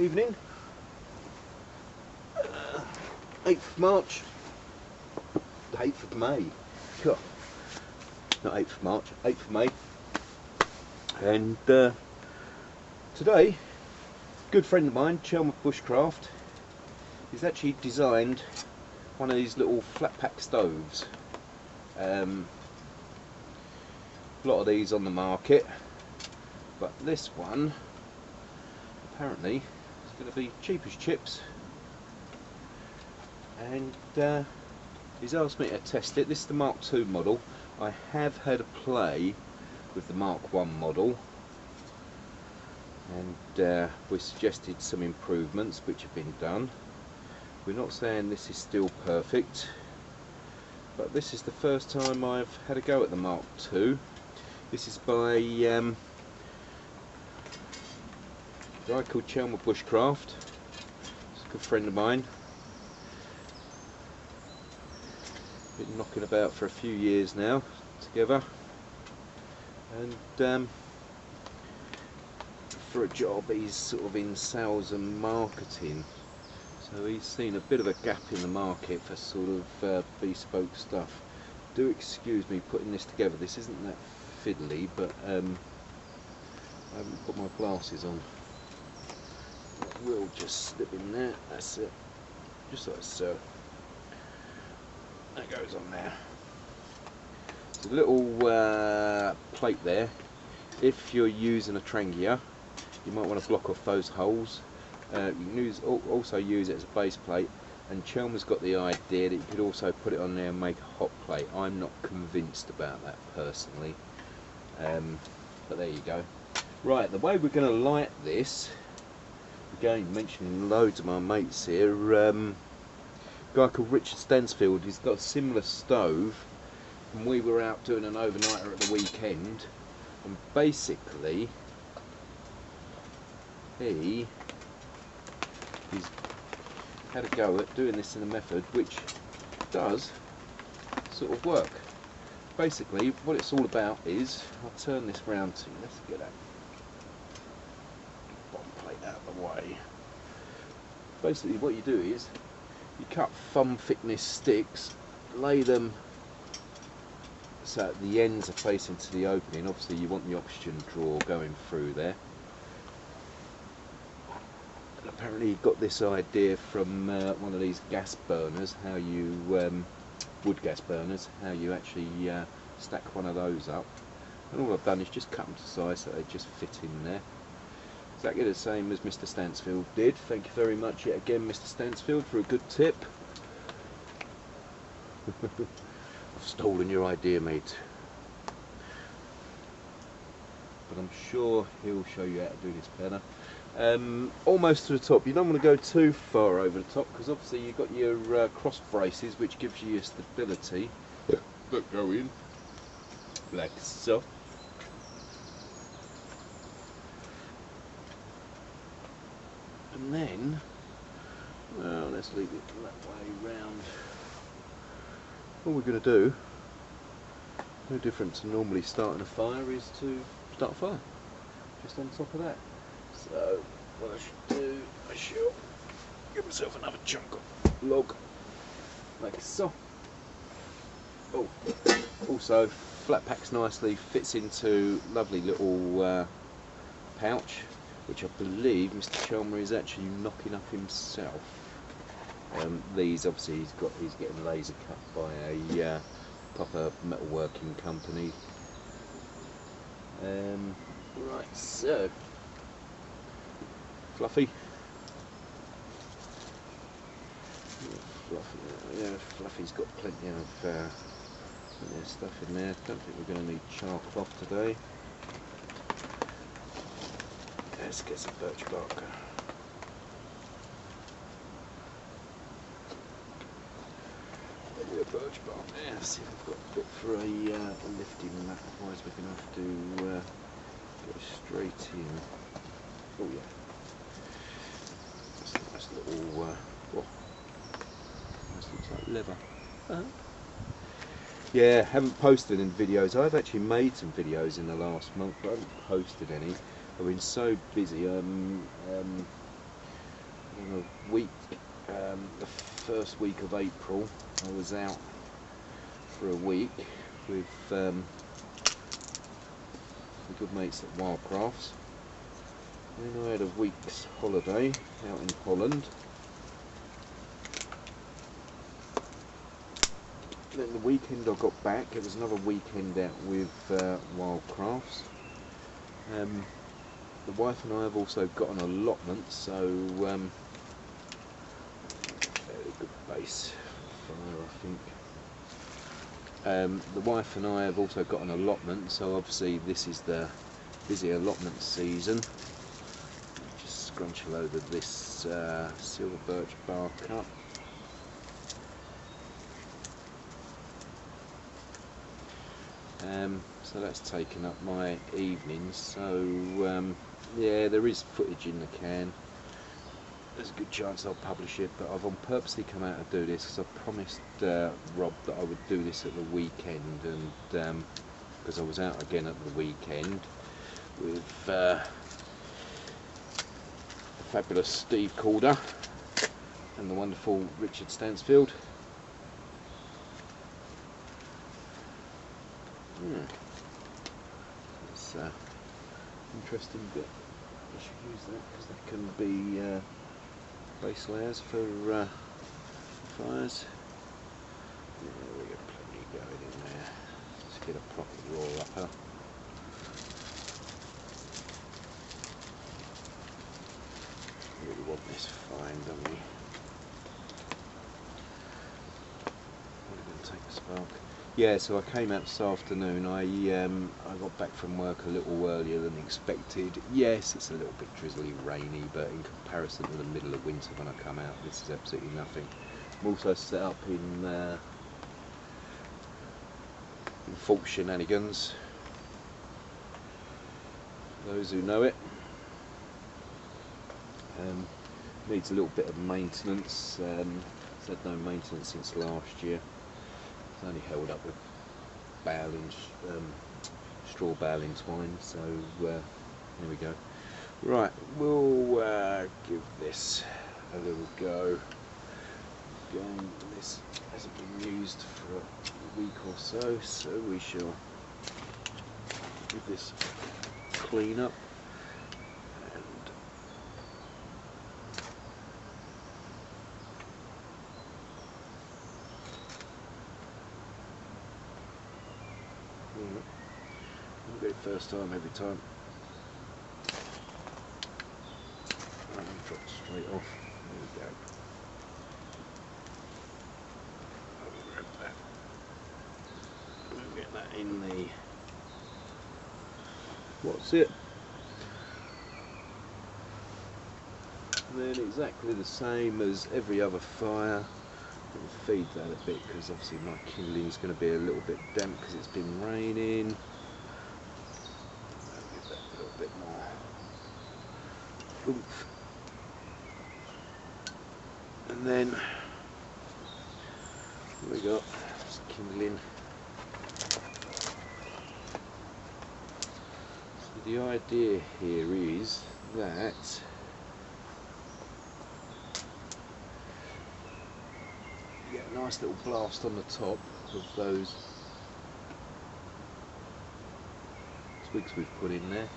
evening. 8th of March, 8th of May. God. Not 8th of March, 8th of May. And today, a good friend of mine, Chelmer Bushcraft, he's actually designed one of these little flat pack stoves. A lot of these on the market, but this one apparently is going to be cheap as chips, and he's asked me to test it. This is the Mark II model. I have had a play with the Mark I model, and we suggested some improvements which have been done. We're not saying this is still perfect, but this is the first time I've had a go at the Mark II. This is by a guy called Chelmer Bushcraft. He's a good friend of mine. Been knocking about for a few years now together, and for a job he's sort of in sales and marketing, so he's seen a bit of a gap in the market for sort of bespoke stuff. Do excuse me putting this together, this isn't that fiddly, but I haven't put my glasses on. We'll just slip in there, that's it, just like so. That goes on there. There's a little plate there. If you're using a trangia, you might want to block off those holes. You can also use it as a base plate, and Chelmer's got the idea that you could also put it on there and make a hot plate. I'm not convinced about that personally, but there you go. Right, the way we're going to light this, again mentioning loads of my mates here, a guy called Richard Stansfield, he's got a similar stove, and we were out doing an overnighter at the weekend, and basically he's had a go at doing this in a method which does sort of work. Basically what it's all about is, I'll turn this round to you, let's get that bottom plate out of the way. Basically what you do is you cut thumb thickness sticks, lay them so that the ends are facing to the opening. Obviously you want the oxygen drawer going through there. And apparently he got this idea from one of these gas burners, how you, wood gas burners, how you actually stack one of those up. And all I've done is just cut them to size so they just fit in there. Exactly the same as Mr. Stansfield did. Thank you very much yet again, Mr. Stansfield, for a good tip. I've stolen your idea, mate. But I'm sure he'll show you how to do this better. Almost to the top. You don't want to go too far over the top, because obviously you've got your cross braces, which gives you your stability. That go in like so. And then, well, let's leave it that way round. All we're going to do, no different to normally starting a fire, is to start a fire just on top of that. So what I should do, I shall give myself another chunk of log like so. Oh, also flat packs nicely, fits into lovely little pouch, which I believe Mr. Chelmer is actually knocking up himself. These obviously he's getting laser cut by a proper metalworking company. Right, so fluffy. Yeah, Fluffy's got plenty of stuff in there. Don't think we're going to need char cloth today. Let's get some birch bark. Birch bark there. Let's see if we've got a bit for a lifting mat, otherwise we're going to have to go straight in. Oh yeah. Just a nice little, oh, this looks like leather. Yeah, haven't posted any videos. I've actually made some videos in the last month, but I haven't posted any. I've been so busy. in a week, the first week of April, I was out for a week with the good mates at Wildcrafts. Then I had a week's holiday out in Holland. Then the weekend I got back, it was another weekend out with Wildcrafts. The wife and I have also got an allotment, so fairly good base fire, I think. The wife and I have also got an allotment, so obviously this is the busy allotment season. Just scrunch a load of this silver birch bark up. So that's taken up my evenings, so yeah, there is footage in the can. There's a good chance I'll publish it, but I've on purposely come out to do this because I promised Rob that I would do this at the weekend, and because I was out again at the weekend with the fabulous Steve Calder and the wonderful Richard Stansfield. It's interesting bit. I should use that because that can be base layers for fires. Yeah, we got plenty going in there. Let's get a proper raw upper. Really want this fine, don't we? We're going to take the spark. Yeah, so I came out this afternoon. I got back from work a little earlier than expected. Yes, it's a little bit drizzly, rainy, but in comparison to the middle of winter when I come out, this is absolutely nothing. I'm also set up in Fault Shenanigans. Those who know it. Needs a little bit of maintenance. It's had no maintenance since last year. It's only held up with straw baling twine, so there we go. Right, we'll give this a little go. Again, this hasn't been used for a week or so, so we shall give this a clean up. We'll get it first time every time. Right, we'll drop straight off. There we go. I'll grab that. We'll get that in the. What's it? And then exactly the same as every other fire. We'll feed that a bit because obviously my kindling is going to be a little bit damp because it's been raining. I'll give that a little bit more oomph. And then we got some kindling. So the idea here is that get a nice little blast on the top of those twigs we've put in there,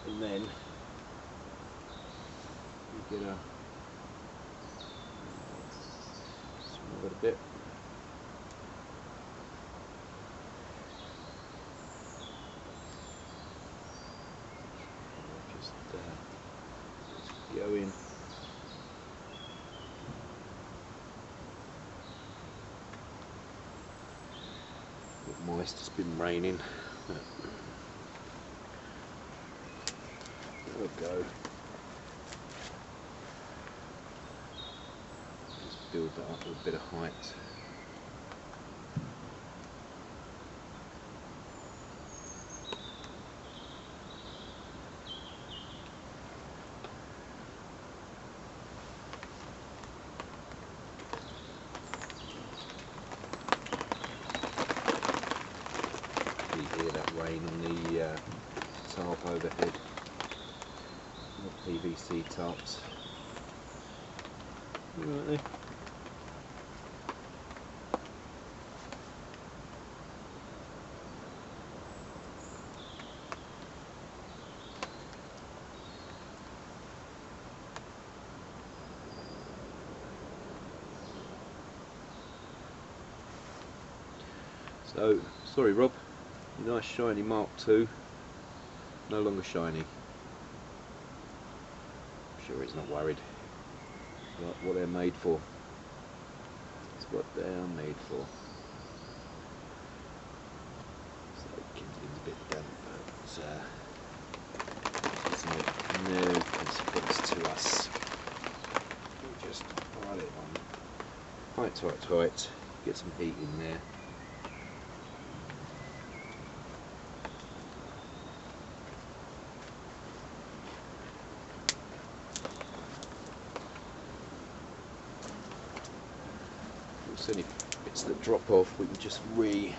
and then you get a smell it a bit. Just go in. Moist, it's been raining. There we go. Just build that up with a bit of height. You hear that rain on the tarp overhead. PVC tarps. Right there. So, sorry Rob, your nice shiny Mark II, no longer shiny. I'm sure he's not worried. It's not what they're made for. It's what they are made for. So kindling's a bit damp, but it's no consequence to us. We'll just pile it on. Tight, get some heat in there. Any bits that drop off, we can just put in.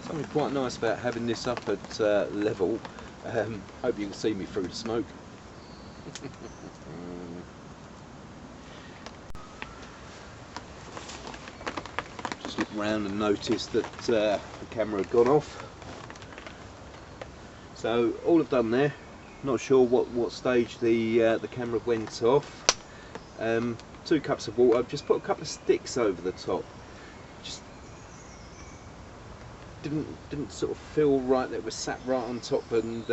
Something quite nice about having this up at level. Hope you can see me through the smoke. Looked round and noticed that the camera had gone off. So all I've done there, not sure what stage the camera went off. 2 cups of water. I've just put a couple of sticks over the top. Just didn't sort of feel right that it was sat right on top, and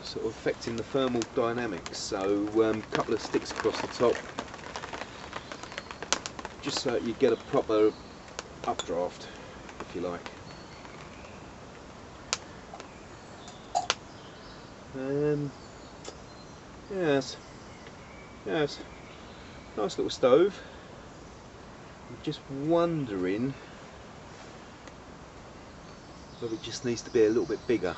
sort of affecting the thermal dynamics. So a couple of sticks across the top, just so you get a proper updraft, if you like. Yes, nice little stove. I'm just wondering whether it just needs to be a little bit bigger.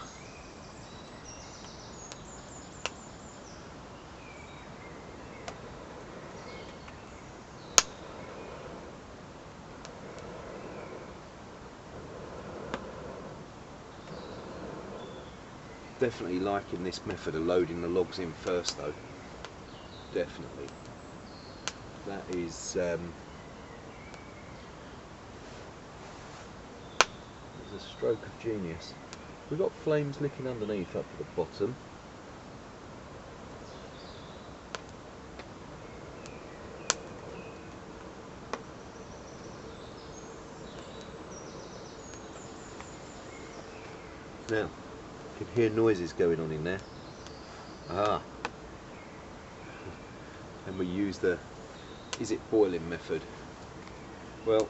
Definitely liking this method of loading the logs in first though. Definitely. That is there's a stroke of genius. We've got flames licking underneath up at the bottom. Now, you can hear noises going on in there. And we use the is it boiling method. Well,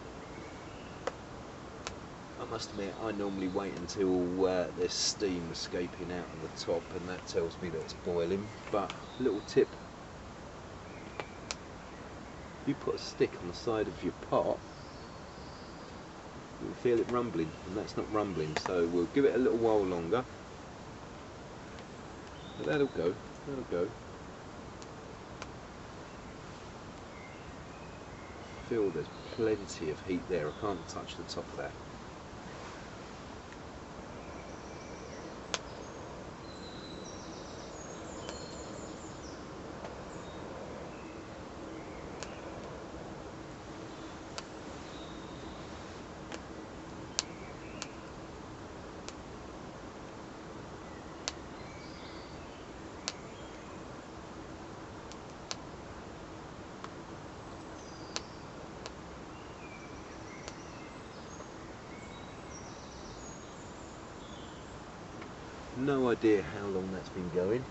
I must admit I normally wait until there's steam escaping out of the top, and that tells me that it's boiling. But little tip, if you put a stick on the side of your pot, you'll feel it rumbling, and that's not rumbling, so we'll give it a little while longer. But that'll go. I feel there's plenty of heat there. I can't touch the top of that. No idea how long that's been going.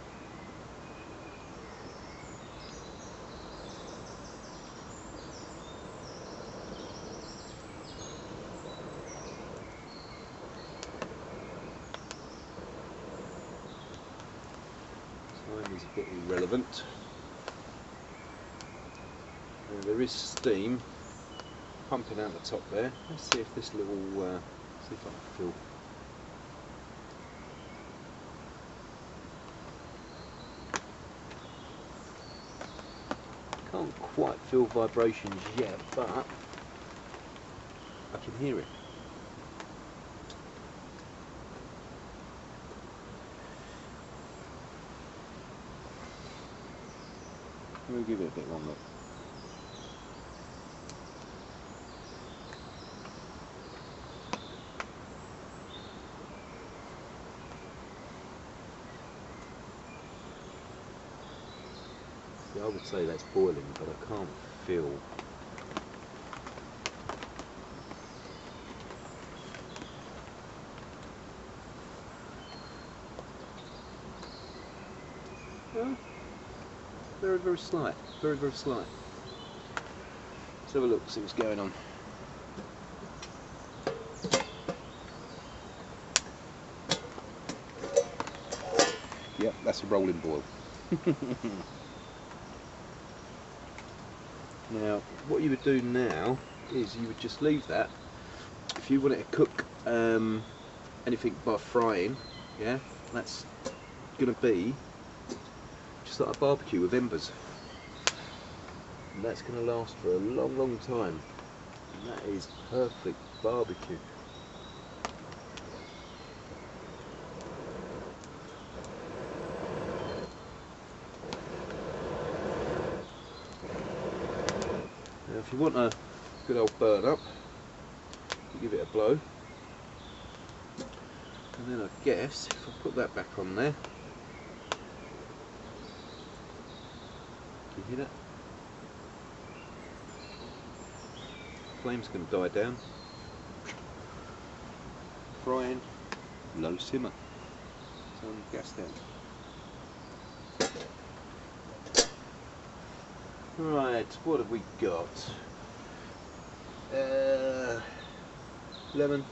Time is a bit irrelevant. Now, there is steam pumping out the top there. Let's see if this little, see if I can feel. Can't quite feel vibrations yet, but I can hear it. We'll give it a bit longer. See, I would say that's boiling, but I can't feel. Well, very, very slight. Very, very slight. Let's have a look, see what's going on. Yep, that's a rolling boil. Now, what you would do now is you would just leave that. If you want it to cook anything by frying, yeah, that's going to be just like a barbecue with embers. And that's going to last for a long, long time. And that is perfect barbecue. Now, if you want a good old burn up, you give it a blow. And then I guess if I put that back on there, can you hear that? Flame's going to die down. Frying, low simmer. Turn the gas down. Right, what have we got? Lemon.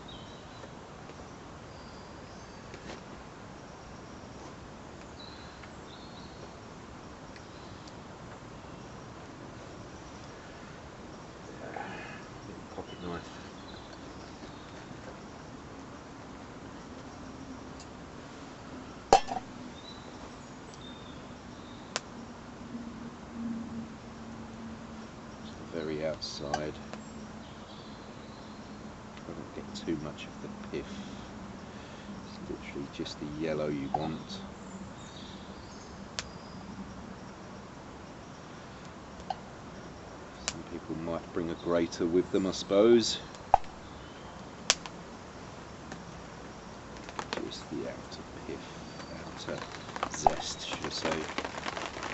Pocket knife. Just the very outside. Try not to get too much of the pith. It's literally just the yellow you want. People might bring a grater with them, I suppose. Just the outer pith, outer zest, should I say,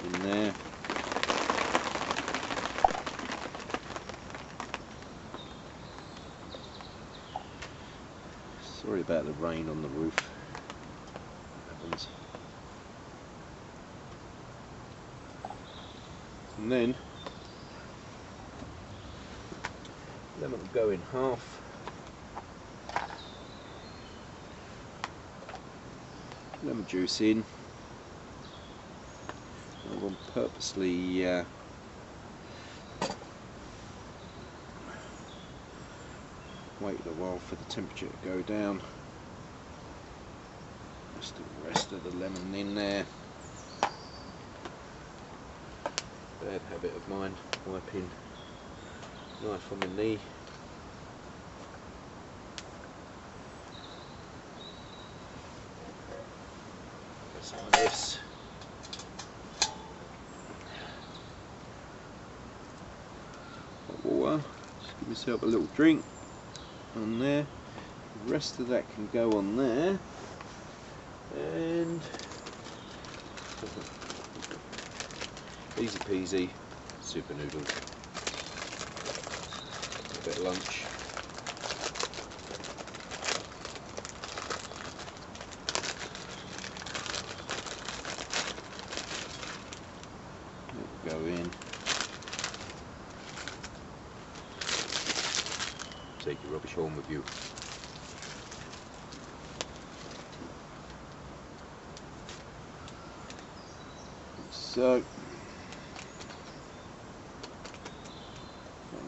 in there. Sorry about the rain on the roof. It happens. And then lemon will go in half. Lemon juice in. I will purposely wait a while for the temperature to go down. Just the rest of the lemon in there. Bad habit of mine, wiping knife on my knee. Some of this. Hot water. Just give myself a little drink on there. The rest of that can go on there. And easy peasy, super noodles. A bit of lunch. Go in. Take your rubbish home with you. So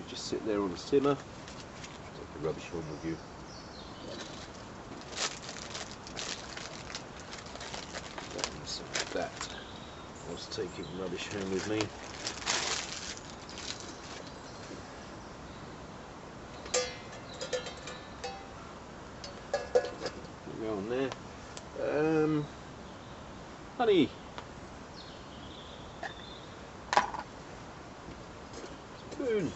just sit there on the simmer. Take the rubbish home with you. That was taking rubbish home with me. Go on there. Honey. Spoon.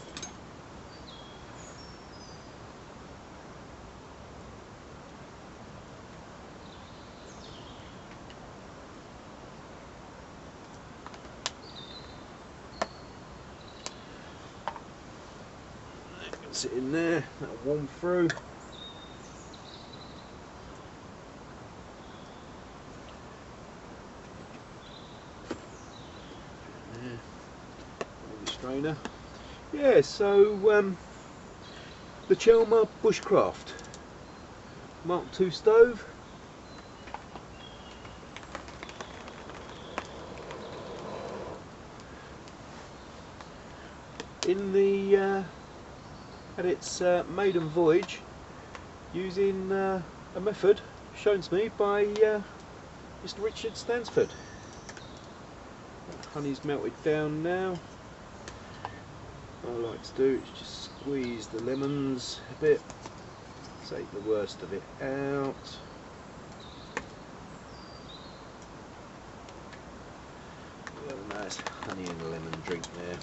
Sit in there, that'll warm through. There, the strainer. Yeah, so the Chelmer Bushcraft Mark II stove. In the at its maiden voyage, using a method shown to me by Mr. Richard Stansford. Honey's melted down now. What I like to do is just squeeze the lemons a bit, take the worst of it out. Got a nice honey and lemon drink there.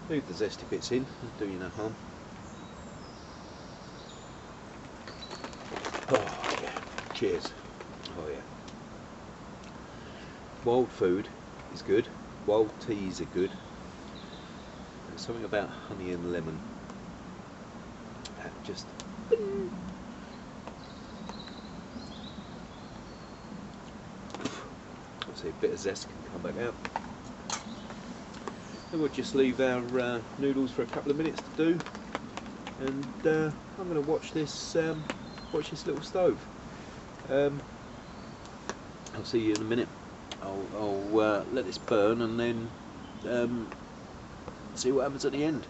Leave the zesty bits in, do you no harm. Oh yeah, cheers. Oh yeah. Wild food is good, wild teas are good. There's something about honey and lemon that just... Let's see, a bit of zest can come back out. Then we'll just leave our noodles for a couple of minutes to do, and I'm going to watch this little stove. I'll see you in a minute. I'll let this burn and then see what happens at the end.